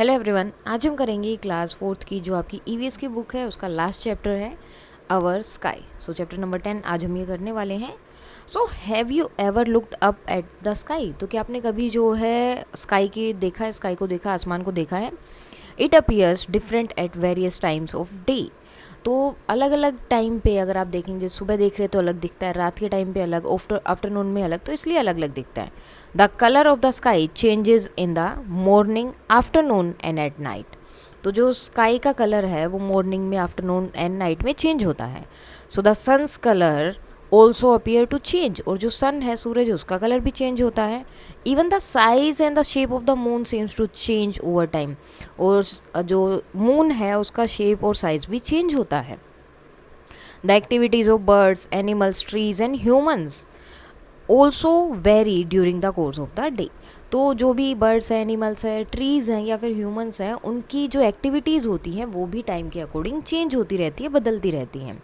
Hello everyone, आज हम करेंगे क्लास फोर्थ की जो आपकी ईवीएस की बुक है उसका लास्ट चैप्टर है our sky. So chapter number 10 आज हम ये करने वाले हैं। So have you ever looked up at the sky? तो क्या आपने कभी जो है स्काई को देखा, आसमान को देखा है? It appears different at various times of day. तो अलग अलग टाइम पे अगर आप देखेंगे, सुबह देख रहे तो अलग दिखता है, रात के टाइम पे अलग, आफ्टरनून में अलग, तो इसलिए अलग अलग दिखता है। The colour of the sky changes in the morning, afternoon and at night. तो जो स्काई का कलर है वो मॉर्निंग में, आफ्टरनून एंड नाइट में चेंज होता है। So the sun's colour also appear to change. और जो सन है, सूरज, उसका कलर भी चेंज होता है। Even the size and the shape of the moon seems to change over time. और जो मून है उसका शेप और साइज भी चेंज होता है। The activities of birds, animals, trees and humans also very during the course of the day. तो जो भी बर्ड्स हैं, एनिमल्स हैं, ट्रीज़ हैं या फिर ह्यूमंस हैं, उनकी जो एक्टिविटीज़ होती हैं वो भी टाइम के अकॉर्डिंग चेंज होती रहती है, बदलती रहती हैं।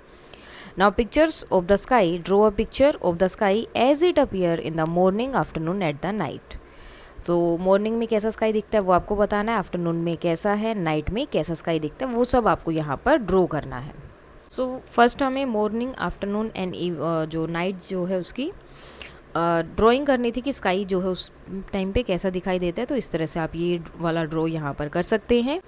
Now pictures of the sky, draw a picture of the sky as it appear in the morning, afternoon at the night. तो मॉर्निंग में कैसा स्काई दिखता है वो आपको बताना है, आफ्टरनून में कैसा है, नाइट में कैसा स्काई दिखता है, वो सब आपको यहाँ पर ड्रॉ करना है। सो फर्स्ट हमें मॉर्निंग, आफ्टरनून एंड जो नाइट जो है उसकी ड्राइंग करनी थी कि स्काई जो है उस टाइम पे कैसा दिखाई देता है। तो इस तरह से आप ये वाला ड्रॉ यहाँ पर कर सकते हैं।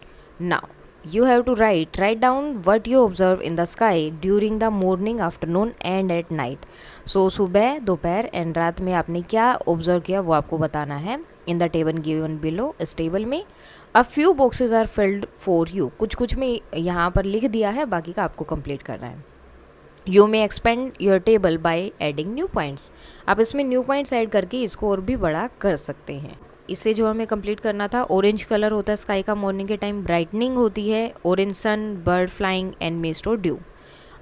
Now you have to write down what you observe in the sky during the morning, afternoon and at night. So सुबह, दोपहर एंड रात में आपने क्या ऑब्जर्व किया वो आपको बताना है in the table given below. इस टेबल में a few boxes are filled for you. कुछ में यहाँ पर लिख दिया है, बाकी का आपको कंप्लीट करना है। You may expand your table by adding new points. आप इसमें न्यू पॉइंट्स ऐड करके इसको और भी बड़ा कर सकते हैं। इसे जो हमें कंप्लीट करना था, ऑरेंज कलर होता है स्काई का मॉर्निंग के टाइम, ब्राइटनिंग होती है, orange sun, bird flying and mist और ड्यू।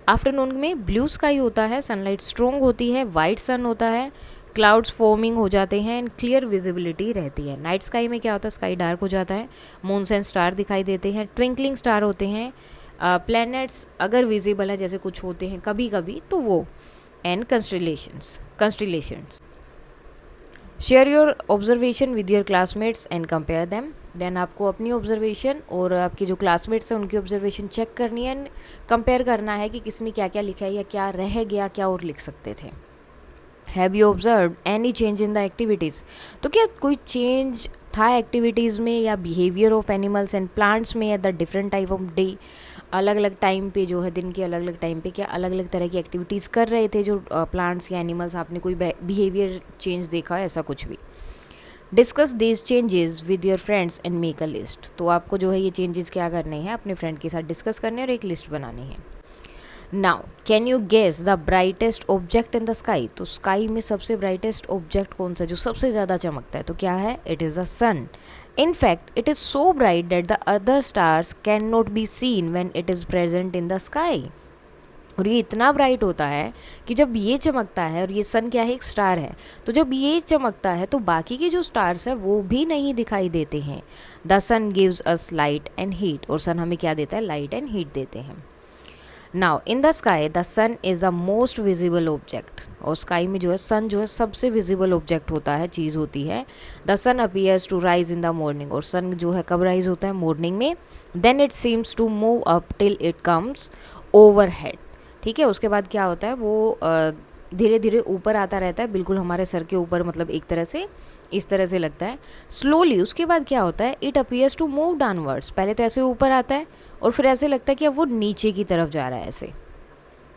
आफ्टरनून में ब्लू स्काई होता है, सनलाइट स्ट्रॉन्ग होती है, वाइट सन होता है, क्लाउड्स फॉर्मिंग हो जाते हैं एंड क्लियर विजिबिलिटी रहती है। नाइट स्काई में क्या होता है, स्काई डार्क हो जाता है, मून्स एंड स्टार दिखाई देते हैं, ट्विंकलिंग स्टार होते हैं, प्लैनेट्स अगर विजिबल है जैसे कुछ होते हैं कभी कभी तो वो, and constellations. Share your observation with your classmates and compare them. Then आपको अपनी ऑब्जर्वेशन और आपके जो क्लासमेट्स हैं उनकी ऑब्जर्वेशन चेक करनी है एंड कंपेयर करना है कि किसने क्या क्या लिखा है या क्या रह गया, क्या और लिख सकते थे। Have you observe any change in the activities? तो क्या कोई चेंज था एक्टिविटीज़ में या behaviour of animals and plants में at the different type of day? अलग अलग टाइम पे जो है, दिन के अलग अलग टाइम पे क्या अलग अलग तरह की एक्टिविटीज़ कर रहे थे जो प्लांट्स या एनिमल्स? आपने कोई बिहेवियर चेंज देखा, ऐसा कुछ भी? Discuss these changes with your friends and make a list. तो आपको जो है ये चेंजेस क्या करने हैं, अपने फ्रेंड के साथ डिस्कस करने और एक लिस्ट बनानी है। Now can you guess the brightest object in the sky? तो स्काई में सबसे ब्राइटेस्ट ऑब्जेक्ट कौन सा जो सबसे ज़्यादा चमकता है? तो क्या है? It is the sun. In fact, it is so bright that the other stars cannot be seen when it is present in the sky. और ये इतना ब्राइट होता है कि जब ये चमकता है, और ये सन क्या है, एक स्टार है, तो जब ये चमकता है तो बाकी के जो स्टार्स हैं वो भी नहीं दिखाई देते हैं। The sun gives us light and heat. और सन हमें क्या देता है? लाइट एंड हीट देते हैं। Now in the sky the sun is the most visible object. और स्काई में जो है सन जो है सबसे विजिबल ऑब्जेक्ट होता है, चीज़ होती है। The sun appears to rise in the morning. और सन जो है कब राइज होता है? मॉर्निंग में। Then it seems to move up till it comes overhead. ठीक है, उसके बाद क्या होता है, वो धीरे धीरे ऊपर आता रहता है, बिल्कुल हमारे सर के ऊपर, मतलब एक तरह से इस तरह से लगता है। स्लोली उसके बाद क्या होता है, it appears to move downwards. पहले तो ऐसे ऊपर आता है और फिर ऐसे लगता है कि अब वो नीचे की तरफ जा रहा है, ऐसे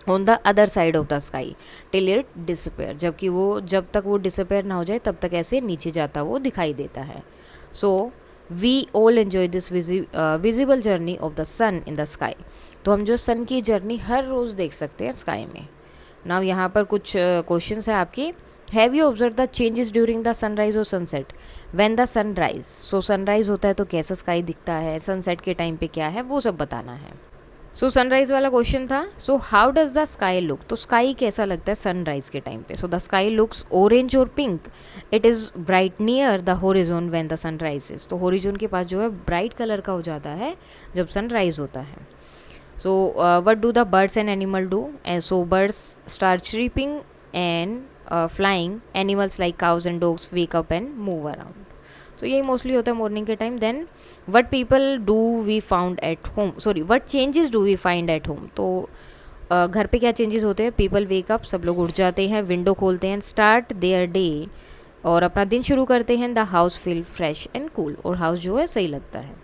on the other side of the sky till it disappear. जबकि वो, जब तक वो डिसअपेयर ना हो जाए तब तक ऐसे नीचे जाता वो दिखाई देता है। So we all enjoy this visible journey of the sun in the sky. तो हम जो सन की जर्नी हर रोज़ देख सकते हैं स्काई में। नाउ यहाँ पर कुछ क्वेश्चंस हैं आपके। Have you observe the changes during the sunrise और sunset when the sunrise? So sunrise होता है तो कैसा स्काई दिखता है, सनसेट के टाइम पे क्या है, वो सब बताना है। सो सनराइज वाला क्वेश्चन था। So how does the sky look? तो स्काई कैसा लगता है सनराइज के टाइम पे? So the sky looks orange और pink. It is bright near the horizon when the sunrise is. तो होरिजोन के पास जो है ब्राइट कलर का हो जाता है जब सनराइज होता है। So what do the birds and animal do? So birds start chirping and flying. Animals like cows and dogs wake up and move around. So यही मोस्टली होता है मॉर्निंग के time. Then what people do we found at home, sorry what changes do we find at home. तो घर पे क्या changes होते हैं. पीपल वेक अप, सब लोग उठ जाते हैं, विंडो खोलते हैं, स्टार्ट देयर डे, और अपना दिन शुरू करते हैं. The house feel fresh and cool, और हाउस जो है सही लगता है.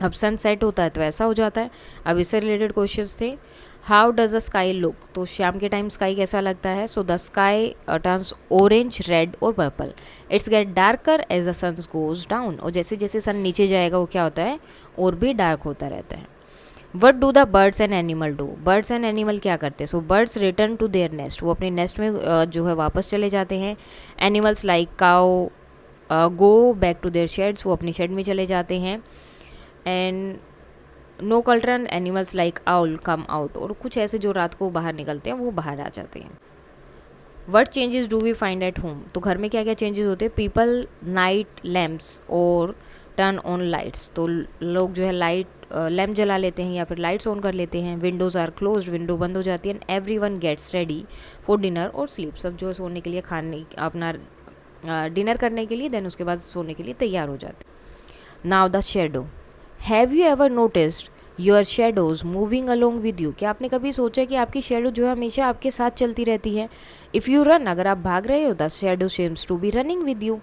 अब सन सेट होता है तो ऐसा हो जाता है. अब इससे रिलेटेड क्वेश्चंस थे. How does the sky look, तो शाम के टाइम स्काई कैसा लगता है. So the sky turns orange, red और purple. It's get darker as the sun goes down, और जैसे जैसे सन नीचे जाएगा वो क्या होता है, और भी डार्क होता रहता है. What do the birds and animal do, birds and animal क्या करते हैं. So birds return to their nest, वो अपने नेस्ट में जो है वापस चले जाते हैं. Animals like cow go back to their sheds, वो अपनी शेड में चले जाते हैं. And nocturnal animals like owl come out, और कुछ ऐसे जो रात को बाहर निकलते हैं वो बाहर आ जाते हैं. What changes do we find at home, तो घर में क्या क्या चेंजेस होते हैं. पीपल नाइट लैम्प्स और टर्न ऑन लाइट्स, तो लोग जो है लाइट लैम्प जला लेते हैं या फिर लाइट्स ऑन कर लेते हैं. विंडोज़ आर क्लोज्ड, विंडो बंद हो जाती है. And everyone gets ready for dinner और स्लीप, सब जो है सोने के लिए, खाने अपना डिनर करने के लिए, देन उसके बाद सोने के लिए तैयार हो जाते हैं. Now the shadow, have you ever noticed your shadows moving along with you, क्या आपने कभी सोचा कि आपकी शेडो जो है हमेशा आपके साथ चलती रहती है. इफ़ यू रन, अगर आप भाग रहे हो, the shadow seems to be running with you,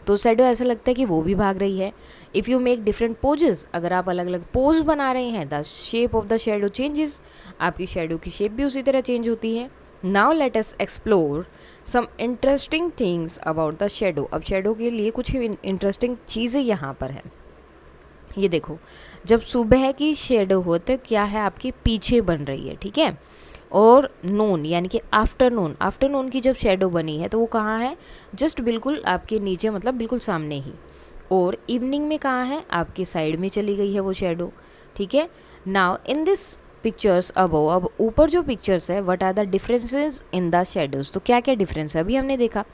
तो शेडो ऐसा लगता है कि वो भी भाग रही है. If you make different poses, अगर आप अलग अलग पोज बना रहे हैं, the shape of the shadow changes, आपकी शेडो की शेप भी उसी तरह चेंज होती है. Now let us explore some interesting things about the shadow. अब शेडो के लिए कुछ इंटरेस्टिंग चीज़ें यहाँ पर हैं. ये देखो, जब सुबह की शेडो हो तो क्या है, आपके पीछे बन रही है, ठीक है. और नून यानी कि आफ्टरनून, आफ्टरनून की जब शेडो बनी है तो वो कहाँ है, जस्ट बिल्कुल आपके नीचे, मतलब बिल्कुल सामने ही. और इवनिंग में कहाँ है, आपकी साइड में चली गई है वो शेडो, ठीक है. Now in this pictures above, अब ऊपर जो पिक्चर्स है, what are the differences in the shadows, तो क्या क्या डिफरेंस है अभी हमने देखा.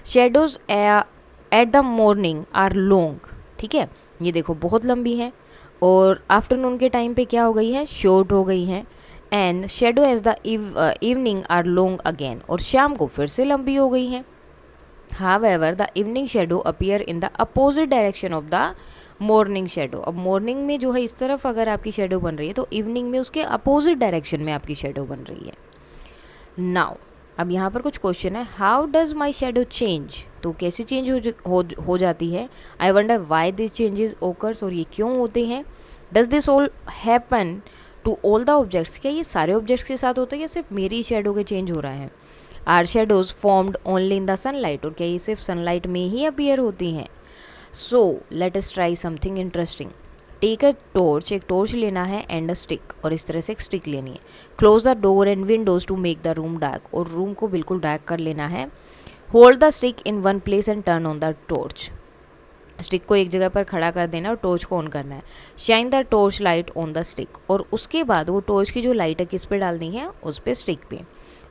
Shadows at the morning are long, ठीक है, ये देखो बहुत लंबी है. और आफ्टरनून के टाइम पे क्या हो गई है, शॉर्ट हो गई है. And shadow as the evening are long again, और शाम को फिर से लंबी हो गई है. However the evening shadow appear in the opposite direction of the morning shadow. अब मॉर्निंग में जो है इस तरफ अगर आपकी शेडो बन रही है, तो इवनिंग में उसके अपोजिट डायरेक्शन में आपकी शेडो बन रही है. नाउ अब यहाँ पर कुछ क्वेश्चन है. How does my shadow change, तो कैसे चेंज हो जाती है. I wonder why this changes occurs, और ये क्यों होते हैं. Does this all happen to all the objects, क्या ये सारे ऑब्जेक्ट्स के साथ होता है या सिर्फ मेरी शेडो के चेंज हो रहा है. Are shadows formed only in the sunlight, और क्या ये सिर्फ सनलाइट में ही अपीयर होती हैं. So let us try something interesting. Take a torch, एक टॉर्च लेना है, एंड अ स्टिक, और इस तरह से एक स्टिक लेनी है. Close the door and windows to make the room dark, और रूम को बिल्कुल डार्क कर लेना है. Hold the stick in one place and turn on the torch, stick को एक जगह पर खड़ा कर देना और टॉर्च को ऑन करना है. Shine the torch light on the stick, और उसके बाद वो टॉर्च की जो लाइट है किस पे डालनी है, उस पे स्टिक पे.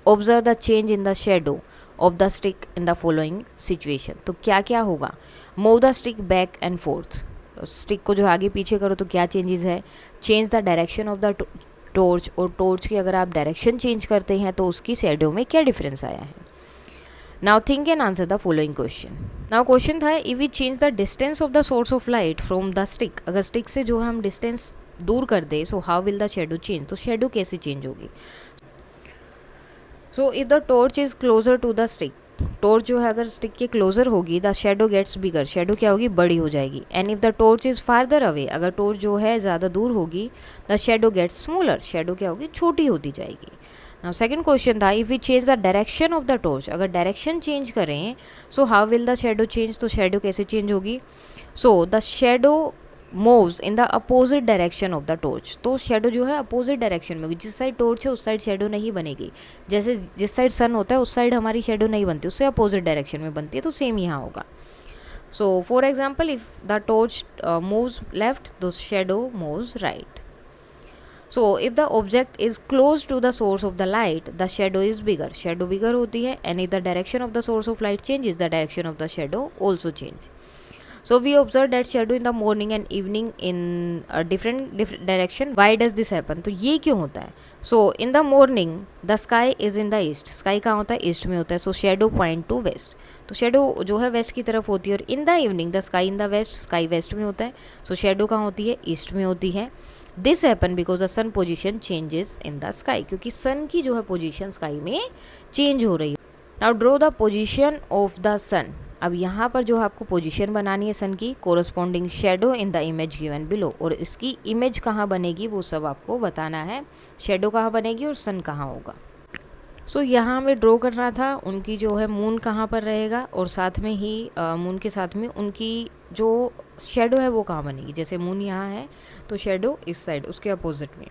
Observe the change in the shadow of the stick in the following situation, तो क्या क्या होगा. Move the stick back and fourth, stick को जो आगे पीछे करो तो क्या चेंजेस है. Change the direction of the torch, और टॉर्च की अगर आप डायरेक्शन चेंज करते हैं तो उसकी शेडो में क्या डिफरेंस आया है. Now think and answer the following question. Now question था, if we change the distance of the source of light from the stick, अगर स्टिक से जो हम डिस्टेंस दूर कर दे, so how will the shadow change, तो शेडो कैसे चेंज होगी. So if the torch is closer to the stick, torch जो है अगर स्टिक के क्लोजर होगी, the shadow gets bigger, shadow क्या होगी, बड़ी हो जाएगी. And if the torch is farther away, अगर टॉर्च जो है ज़्यादा दूर होगी, the shadow gets smaller, shadow क्या होगी, छोटी होती जाएगी. नाउ सेकंड क्वेश्चन था, if we change the direction of the torch, अगर डायरेक्शन चेंज करें, so how will the shadow change, तो शेडो कैसे चेंज होगी. So the shadow moves in the opposite direction of the torch, तो shadow जो है opposite direction में होगी. जिस साइड टॉर्च है उस साइड शेडो नहीं बनेगी. जैसे जिस साइड सन होता है उस साइड हमारी शेडो नहीं बनती, उससे अपोजिट डायरेक्शन में बनती है, तो सेम यहाँ होगा. So for example, if the torch moves left, the shadow moves right. So if the object is close to the source of the light, the shadow is bigger, shadow bigger होती है. And if the direction of the source of light changes, the direction of the shadow also change. So we observe that shadow in the morning and evening in a different direction. Why does this happen? तो ये क्यों होता है? So in the morning the sky is in the east. Sky कहाँ होता है? East में होता है. So shadow point to west. तो शेडो जो है वेस्ट की तरफ होती है और in the evening the sky in the west, sky west में होता है. सो शेडो कहाँ होती है? ईस्ट में होती है. This happen because the sun position changes in the sky, क्योंकि सन की जो है पोजिशन स्काई में चेंज हो रही है. Now draw the position of the sun. अब यहाँ पर जो है आपको पोजीशन बनानी है सन की, corresponding shadow in the image given below, और इसकी इमेज कहाँ बनेगी वो सब आपको बताना है. शेडो कहाँ बनेगी और सन कहाँ होगा. सो यहाँ हमें ड्रॉ करना था उनकी जो है मून कहाँ पर रहेगा, और साथ में ही मून के साथ में उनकी जो शेडो है वो कहाँ बनेगी. जैसे मून यहाँ है तो शेडो इस साइड उसके अपोजिट में.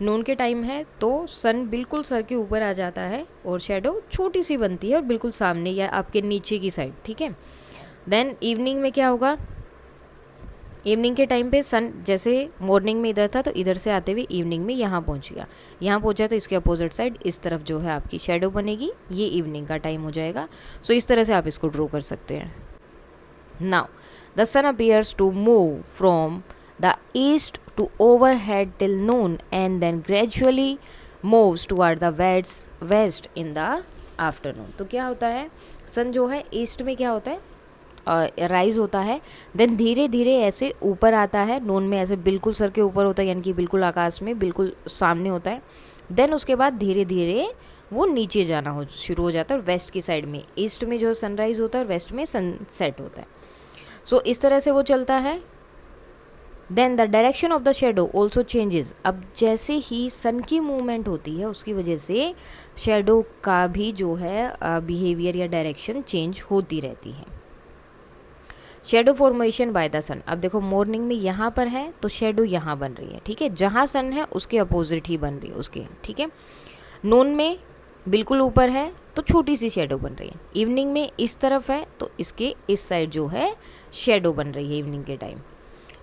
नून के टाइम है तो सन बिल्कुल सर के ऊपर आ जाता है और शेडो छोटी सी बनती है और बिल्कुल सामने या आपके नीचे की साइड. ठीक है. देन इवनिंग में क्या होगा? इवनिंग के टाइम पे सन जैसे मॉर्निंग में इधर था तो इधर से आते हुए इवनिंग में यहाँ पहुँच गया. यहाँ पहुँचा तो इसके अपोजिट साइड इस तरफ जो है आपकी शेडो बनेगी. ये इवनिंग का टाइम हो जाएगा. सो इस तरह से आप इसको ड्रॉ कर सकते हैं. Now the sun appears to move from the east to overhead till noon and then gradually moves toward the west in the afternoon. तो क्या होता है? सन जो है ईस्ट में क्या होता है? राइज होता है. देन धीरे धीरे ऐसे ऊपर आता है. नून में ऐसे बिल्कुल सर के ऊपर होता है, यानी कि बिल्कुल आकाश में बिल्कुल सामने होता है. देन उसके बाद धीरे धीरे वो नीचे जाना शुरू हो जाता है वेस्ट की साइड में. ईस्ट में जो सनराइज होता है और वेस्ट में सनसेट होता है. सो इस तरह से वो चलता है. Then the direction of the shadow also changes. अब जैसे ही सन की मूवमेंट होती है उसकी वजह से शेडो का भी जो है बिहेवियर या डायरेक्शन चेंज होती रहती है. Shadow formation by the sun. अब देखो मॉर्निंग में यहाँ पर है तो शेडो यहाँ बन रही है. ठीक है. जहाँ सन है उसके अपोजिट ही बन रही है उसके. ठीक है. नून में बिल्कुल ऊपर है तो छोटी सी शेडो बन रही है. इवनिंग में इस तरफ है तो इसके इस साइड जो है शेडो बन रही है इवनिंग के time.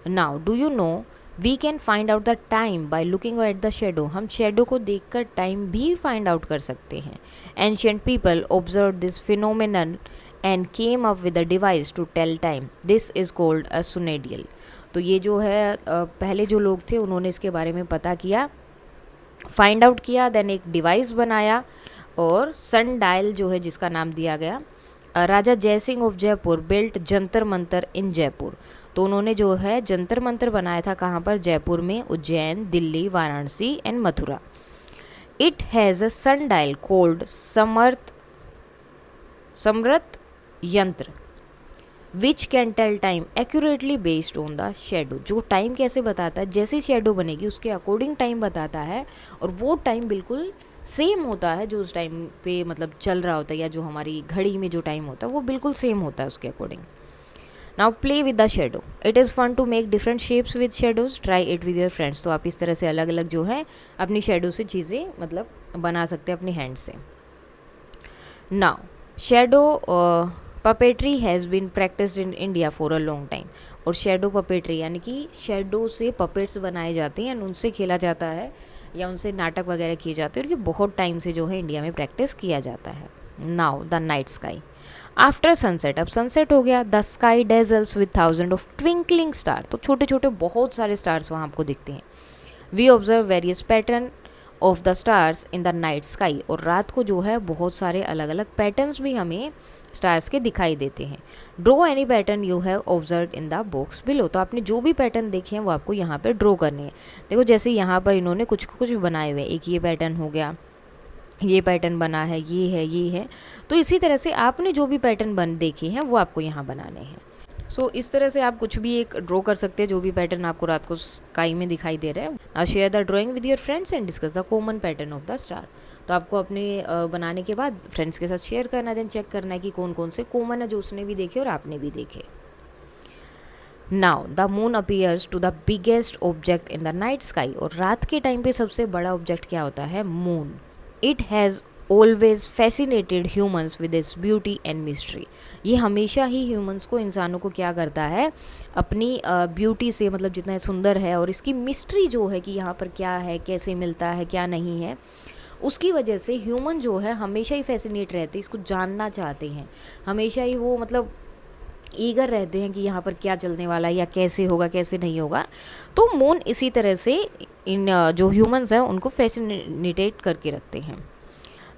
Now do you know we can find out the time by looking at the shadow. हम शेडो को देखकर टाइम भी फाइंड आउट कर सकते हैं. Ancient people observe this phenomenon and came up with a device to tell time. This is called a sundial. तो ये जो है पहले जो लोग थे उन्होंने इसके बारे में पता किया, फाइंड आउट किया, देन एक डिवाइस बनाया और सन डायल जो है जिसका नाम दिया गया. राजा जयसिंह ऑफ जयपुर बिल्ट जंतर मंतर इन जयपुर. तो उन्होंने जो है जंतर मंतर बनाया था कहाँ पर? जयपुर में, Ujjain, Delhi, Varanasi and Mathura. It has a sundial called Samrat Yantra which can tell time accurately based on the shadow. जो टाइम कैसे बताता है? जैसे शेडो बनेगी उसके अकॉर्डिंग टाइम बताता है और वो टाइम बिल्कुल सेम होता है जो उस टाइम पे मतलब चल रहा होता है, या जो हमारी घड़ी में जो टाइम होता है वो बिल्कुल सेम होता है उसके according. Now play with the shadow. It is fun to make different shapes with shadows. Try it with your friends. तो आप इस तरह से अलग अलग जो है अपनी शेडो से चीज़ें मतलब बना सकते हैं अपने हैंड से. Now shadow puppetry has been practised in India for a long time. और शेडो पपेट्री यानी कि शेडो से पपेट्स बनाए जाते हैं, उनसे खेला जाता है या उनसे नाटक वगैरह किए जाते हैं, और ये बहुत टाइम से जो है इंडिया में प्रैक्टिस किया जाता है. Now the night sky after sunset. अब सनसेट हो गया. The sky dazzles with thousand of twinkling star. तो छोटे छोटे बहुत सारे स्टार्स वहाँ आपको दिखते हैं. We observe various pattern of the stars in the night sky. और रात को जो है बहुत सारे अलग अलग पैटर्न्स भी हमें स्टार्स के दिखाई देते हैं. Draw any pattern you have observe in the box below. तो आपने जो भी पैटर्न देखे हैं वो आपको यहाँ पर ड्रॉ करने हैं. देखो जैसे यहाँ पर इन्होंने कुछ कुछ बनाए हुए. एक ये पैटर्न हो गया, ये पैटर्न बना है, ये है, ये है. तो इसी तरह से आपने जो भी पैटर्न देखे हैं वो आपको यहाँ बनाने हैं. सो इस तरह से आप कुछ भी एक ड्रॉ कर सकते हैं जो भी पैटर्न आपको रात को स्काई में दिखाई दे रहा है. Now share the drawing with your friends and discuss the common pattern of the star. तो आपको अपने बनाने के बाद फ्रेंड्स के साथ शेयर करना है, देन चेक करना है कि कौन कौन से कॉमन है जो उसने भी देखे और आपने भी देखे. Now the moon appears to the biggest object in the night sky. और रात के टाइम पे सबसे बड़ा ऑब्जेक्ट क्या होता है? Moon. It has always fascinated humans with its beauty and mystery. ये हमेशा ही ह्यूमंस को, इंसानों को क्या करता है? अपनी ब्यूटी से, मतलब जितना सुंदर है, और इसकी मिस्ट्री जो है कि यहाँ पर क्या है, कैसे मिलता है, क्या नहीं है, उसकी वजह से ह्यूमन जो है हमेशा ही फैसिनेट रहते हैं, इसको जानना चाहते हैं. हमेशा ही वो मतलब ईगर रहते हैं कि यहाँ पर क्या चलने वाला है या कैसे होगा कैसे नहीं होगा। तो मून इसी तरह से इन जो ह्यूमंस हैं उनको फैसिनेटेट करके रखते हैं।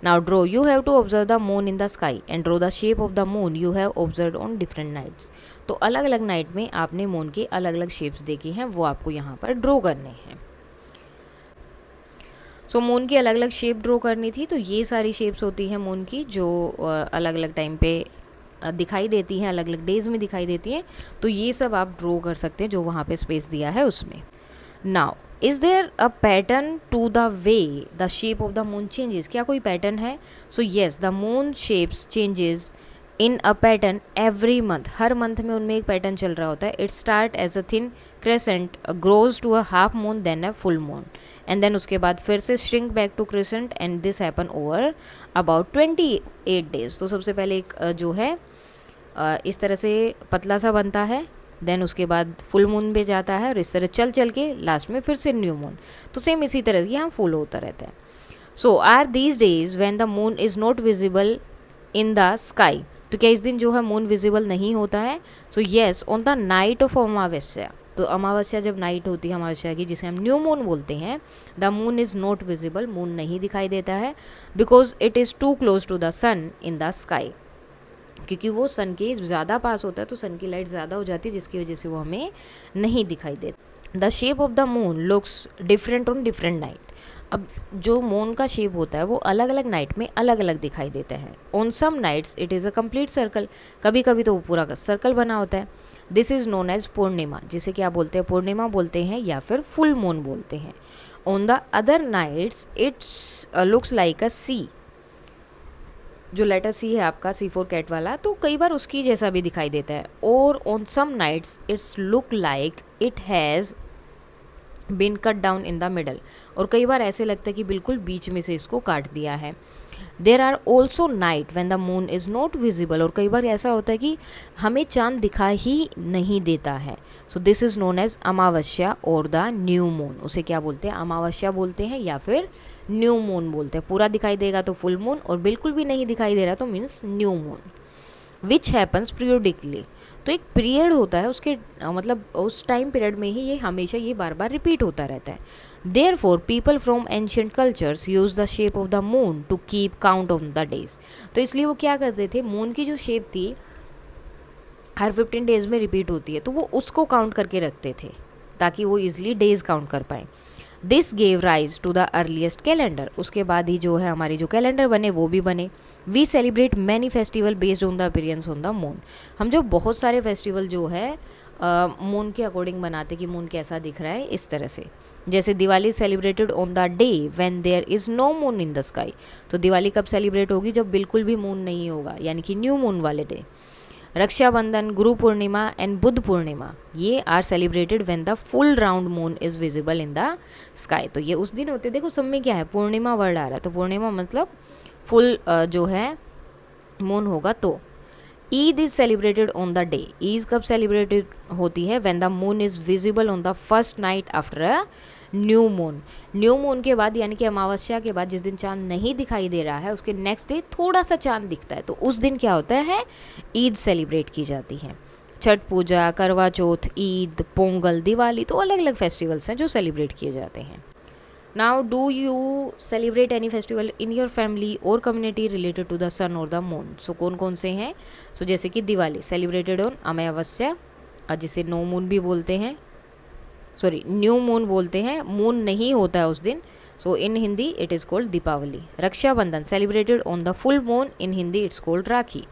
Now draw, you have to observe the moon in the sky and draw the shape of the moon you have observe on different nights. तो अलग अलग नाइट में आपने मून के अलग अलग शेप्स देखे हैं, वो आपको यहाँ पर ड्रॉ करने हैं। सो मून की अलग अलग शेप ड्रॉ करनी थी, तो ये सारी शेप्स होती हैं मून की जो अलग अलग टाइम पे दिखाई देती हैं, अलग अलग डेज में दिखाई देती हैं। तो ये सब आप ड्रॉ कर सकते हैं जो वहाँ पे स्पेस दिया है उसमें। Now is there a pattern to the way the shape of the moon changes, क्या कोई पैटर्न है? So yes, the moon shapes changes in a pattern every month, हर मंथ में उनमें एक पैटर्न चल रहा होता है। It start as a thin crescent, grows to a half moon, then a full moon, and then उसके बाद फिर से shrink back to crescent, and this happen over about 28 days. तो सबसे पहले एक जो है इस तरह से पतला सा बनता है, देन उसके बाद फुल मून पे जाता है, और इस तरह चल चल के लास्ट में फिर से न्यू मून। तो सेम इसी तरह से यहाँ फुल होता रहता है। So are these days when the moon is not visible in the sky, तो क्या इस दिन जो है मून विजिबल नहीं होता है? So yes, on the night of अमावस्या, तो अमावस्या जब नाइट होती है अमावस्या की, जिसे हम न्यू मून बोलते हैं, the moon is not visible, moon नहीं दिखाई देता है, because it is too close to the sun in the sky, क्योंकि वो सन के ज़्यादा पास होता है, तो सन की लाइट ज़्यादा हो जाती है, जिसकी वजह से वो हमें नहीं दिखाई देता। The shape of the moon looks different on different night, अब जो मून का शेप होता है वो अलग अलग नाइट में अलग अलग दिखाई देता है। On some nights it is a complete circle, कभी कभी तो वो पूरा का सर्कल बना होता है। दिस इज़ नोन एज पूर्णिमा, जिसे क्या बोलते हैं? पूर्णिमा बोलते हैं या फिर फुल मून बोलते हैं। On the other nights it's looks like a C, जो लेटर सी है आपका C4 कैट वाला, तो कई बार उसकी जैसा भी दिखाई देता है। और on some nights its look like it has been cut down in the middle, और कई बार ऐसे लगता है कि बिल्कुल बीच में से इसको काट दिया है। There are also night when the moon is not visible, और कई बार ऐसा होता है कि हमें चांद दिखा ही नहीं देता है। So this is known as amavasya और द न्यू मून, उसे क्या बोलते हैं? अमावस्या बोलते हैं या फिर न्यू मून बोलते हैं। पूरा दिखाई देगा तो फुल मून, और बिल्कुल भी नहीं दिखाई दे रहा तो means new moon. Which happens periodically, तो एक पीरियड होता है उसके मतलब उस टाइम पीरियड में ही ये हमेशा ये बार बार रिपीट होता रहता है। Therefore people from ancient cultures use the shape of the moon to keep count of the days, तो इसलिए वो क्या करते थे? मून की जो शेप थी हर 15 डेज में रिपीट होती है, तो वो उसको काउंट करके रखते थे ताकि वो इजिली डेज काउंट कर पाएँ। This gave rise to the earliest calendar, उसके बाद ही जो है हमारी जो कैलेंडर बने वो भी बने। We celebrate many festival based on the appearance on the moon, हम जो बहुत सारे फेस्टिवल जो है मून के अकॉर्डिंग बनाते कि मून कैसा दिख रहा है, इस तरह से। जैसे Diwali celebrated on the day when there is no moon in the sky, तो दिवाली कब सेलिब्रेट होगी? जब बिल्कुल भी मून नहीं होगा, यानी कि न्यू मून वाले डे। रक्षाबंधन, गुरु पूर्णिमा एंड बुद्ध पूर्णिमा, ये are celebrated when the full round moon is visible in the sky, तो ये उस दिन होते। देखो सब में क्या है? पूर्णिमा वर्ड आ रहा है, तो पूर्णिमा मतलब फुल जो है मून होगा। तो Eid is celebrated on the day, Eid कब सेलिब्रेटेड होती है? When the moon is visible on the first night after a new moon, new moon के बाद यानी कि अमावस्या के बाद जिस दिन चांद नहीं दिखाई दे रहा है उसके नेक्स्ट डे थोड़ा सा चांद दिखता है, तो उस दिन क्या होता है? ईद सेलिब्रेट की जाती है। छठ पूजा, करवा चौथ, ईद, पोंगल, दिवाली, तो अलग अलग फेस्टिवल्स हैं जो सेलिब्रेट किए जाते हैं। Now do you celebrate any festival in your family और कम्युनिटी रिलेटेड टू द सन और द मून? सो कौन कौन से हैं? सो जैसे कि दिवाली सेलिब्रेटेड ऑन अमावस्या, जिसे नो मून भी बोलते हैं, सॉरी न्यू मून बोलते हैं, मून नहीं होता है उस दिन, so in Hindi it is called Deepavali. Rakshabandhan celebrated on the full moon, in Hindi it's called Rakhi.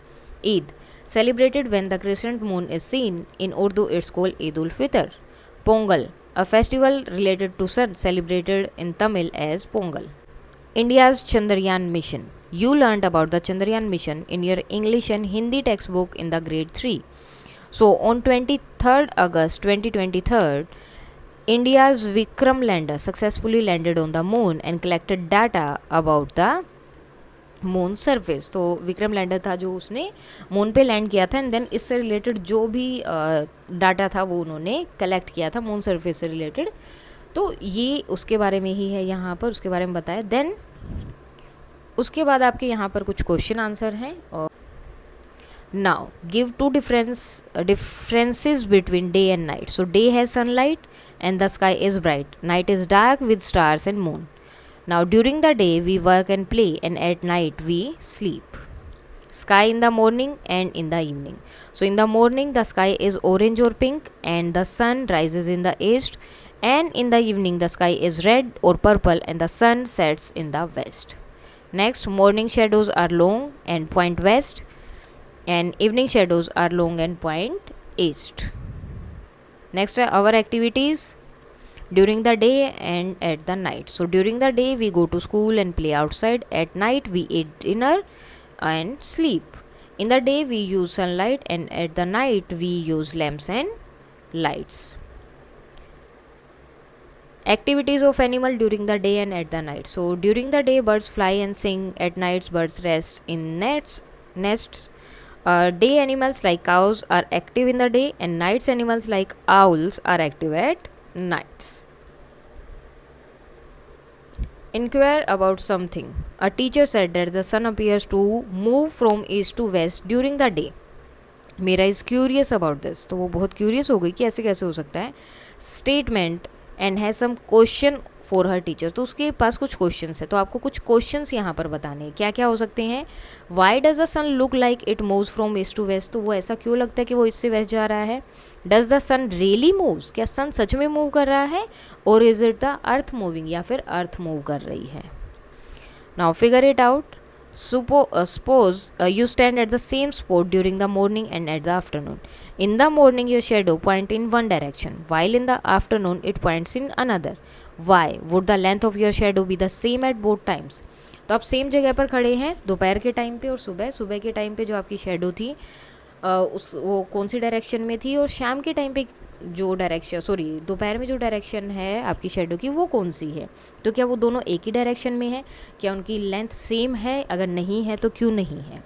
Eid celebrated when the crescent moon is seen, in Urdu it's called Eid ul Fitr. Pongal, a festival related to sun celebrated in Tamil as Pongal. India's Chandrayaan mission. You learned about the Chandrayaan mission in your English and Hindi textbook in the grade 3. So on 23rd August 2023, India's Vikram lander successfully landed on the moon and collected data about the moon surface. तो Vikram lander था जो उसने moon पे land किया था, and then इससे related जो भी डाटा था वो उन्होंने कलेक्ट किया था मून सरफेस से रिलेटेड, तो ये उसके बारे में ही है यहाँ पर, उसके बारे में बताया। देन उसके बाद आपके यहाँ पर कुछ क्वेश्चन आंसर हैं, और Now give two differences between day and night. So day has sunlight and the sky is bright. Night is dark with stars and moon. Now during the day we work and play, and at night we sleep. Sky in the morning and in the evening. So in the morning the sky is orange or pink and the sun rises in the east, and in the evening the sky is red or purple and the sun sets in the west. Next, morning shadows are long and point west, and evening shadows are long and point east. Next are our activities during the day and at the night. So during the day we go to school and play outside. At night we eat dinner and sleep. In the day we use sunlight, and at the night we use lamps and lights. Activities of animal during the day and at the night. So during the day birds fly and sing. At nights birds rest in nests. Day animals like cows are active in the day, and nights animals like owls are active at nights. Inquire about something. A teacher said that the sun appears to move from east to west during the day. Mira is curious about this. तो वो बहुत curious हो गई कि ऐसे कैसे हो सकता है. Statement and has some question for हर टीचर. तो उसके पास कुछ क्वेश्चंस है, तो आपको कुछ क्वेश्चंस यहाँ पर बताने हैं. क्या क्या हो सकते हैं? Why does the sun look like it moves from east to west. तो वो ऐसा क्यों लगता है कि वो ईस्ट से वेस्ट जा रहा है? Does the sun really moves. क्या सन सच में मूव कर रहा है? और is it the earth moving, या फिर अर्थ मूव कर रही है? Now figure it out. Suppose you stand at the same spot during the morning and at the afternoon. In the morning your shadow points in one direction, while in the afternoon it points in another. Why would the length of your shadow be the same at both times? तो आप same जगह पर खड़े हैं दोपहर के time पे और सुबह के टाइम पे जो आपकी शेडो थी वो कौन सी डायरेक्शन में थी, और शाम के टाइम पे जो डायरेक्शन दोपहर में जो डायरेक्शन है आपकी शेडो की वो कौन सी है? तो क्या वो दोनों एक ही डायरेक्शन में है? क्या उनकी लेंथ सेम है? अगर नहीं है तो क्यों नहीं है?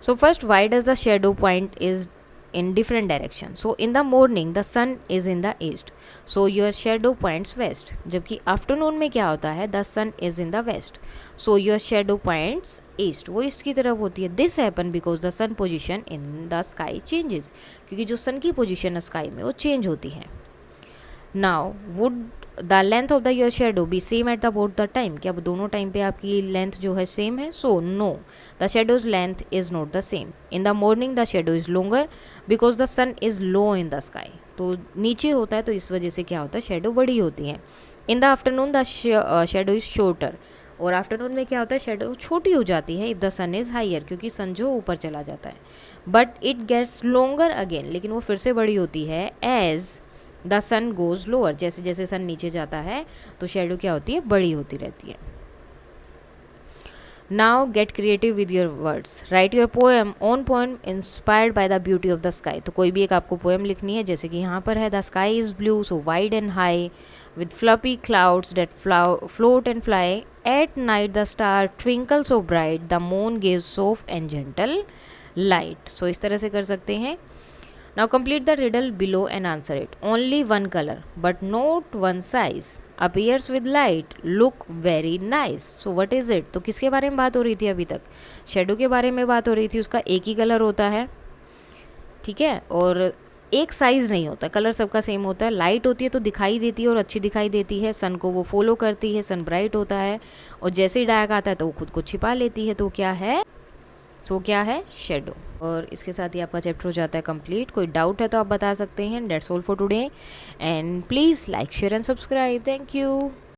So first, Y does the shadow point is in different direction. So in the morning the sun is in the east, so your shadow points west. जबकि afternoon में क्या होता है? The sun is in the west, so your shadow points east. वो east की तरफ होती है. This happen because the sun position in the sky changes. क्योंकि जो sun की position है स्काई में वो चेंज होती है. Now would the length of the your shadow be same at the both the time? क्या दोनों टाइम पे आपकी लेंथ जो है सेम है? So no, the shadow's length is not the same. In the morning the shadow is longer because the sun is low in the sky. तो नीचे होता है तो इस वजह से क्या होता है? शेडो बड़ी होती है. In the afternoon the shadow is shorter. और आफ्टरनून में क्या होता है? शेडो छोटी हो जाती है. If the sun is higher, क्योंकि सन जो ऊपर चला जाता है. But it gets longer again, लेकिन वो फिर से बड़ी होती है as the sun goes lower. जैसे जैसे सन नीचे जाता है तो शेडो क्या होती है? बड़ी होती रहती है. Now get creative with your words. Right your poem own poem inspired by the beauty of the sky. तो कोई भी एक आपको पोएम लिखनी है, जैसे कि यहाँ पर है the sky is blue so wide and high with fluffy clouds that float and fly. At night the star twinkles so bright, the moon gives soft and gentle light. So इस तरह से कर सकते हैं. Now complete the riddle below and answer it. Only one color but not one size appears with light, look very nice. So what is it? तो किसके बारे में बात हो रही थी अभी तक? शेडो के बारे में बात हो रही थी. उसका एक ही कलर होता है, ठीक है, और एक साइज़ नहीं होता, कलर सबका सेम होता है. लाइट होती है तो दिखाई देती है और अच्छी दिखाई देती है. सन को वो फॉलो करती है, सन ब्राइट होता है, और जैसे ही डार्क आता है तो वो खुद को छिपा लेती है. तो क्या है? तो क्या है? शेडो. और इसके साथ ही आपका चैप्टर हो जाता है कंप्लीट. कोई डाउट है तो आप बता सकते हैं. That's all for today and please like share and subscribe. Thank you.